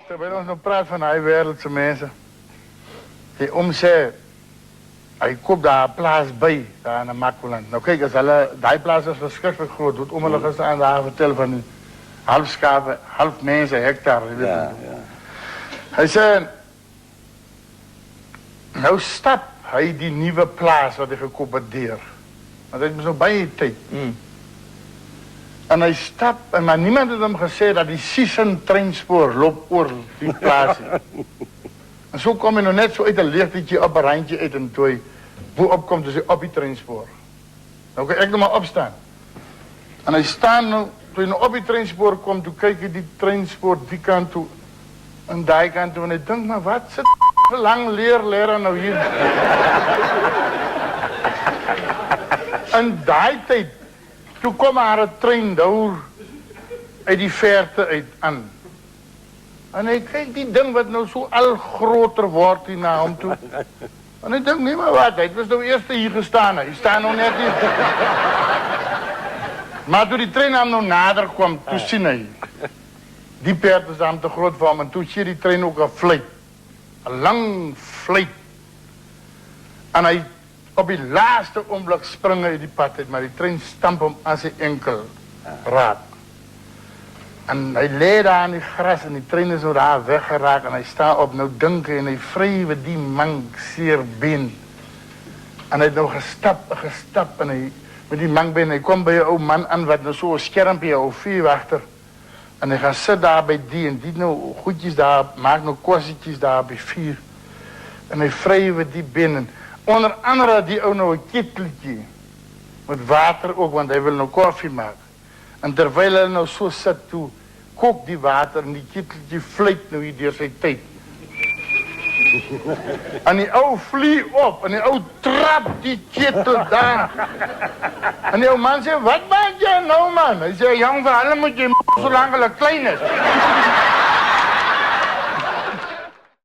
Terwijl ons nog praat van die wereldse mensen. Die oom sê, hij koopt daar een plaats bij, daar in Makwaland. Nou kijk, die plaats is verschrikkelijk groot. Doet oom hulle gestaan daar vertellen van die half schapen, half mensen, hectare. Ja. Hij zei, nou stap hij die nieuwe plaats wat hij gekoopt had deur. Want hij is nog bij je tijd. En hij stapt, maar niemand heeft hem gezegd dat die Siessen treinspoor loopt over die plaats. En zo kom je nog net zo uit een lichtje op een randje uit en toe hoe opkomt dus op die treinspoor. Nou kan ik nog maar opstaan. En hij staat nou, toen je nou op die treinspoor komt, toen kijk je die treinspoor die kant toe en die kant toe en ik denk, maar wat zit lang leren nou hier? En die tijd, toen kwam haar een trein daar uit die verte uit aan. En hij kijkt die ding wat nou zo al groter wordt hier naar hem toe. En ik denk, nee maar wat, hij was nou eerst hier gestaan, hij staat nog net hier. Maar toen die trein aan nou nader kwam, toen zie hij. Die perd is aan te groot voor hem en toen zie die trein ook een vleet. Een lang vleet. En hij op die laatste ogenblik springen uit die pad uit, maar die trein stampt hem aan zijn enkel raad. En hij leed daar aan die gras en die trein is nou daar weggeraakt en hij staat op nou denken en hij wreef die man zeer been. En hij heeft nou gestapt en hij, met die mangbeen, hij komt bij een oude man aan wat nou zo'n schermpje of vuurwachter. En hij gaat zitten daar bij die en die nou goedjes daar, maakt nou kostjes daar bij vuur. En hij wreef die binnen. Onder andere die ook nog een keteltje. Met water ook, want hij wil nog koffie maken. En terwijl hij nou zo zit toe, kookt die water en die keteltje vleet nou hier door zijn tijd. En die oude vliegt op en die oude trapt die ketel daar. En die oude man zegt, wat maak jij nou man? Hij zegt, jong, voor alle moet je zolang hij klein is.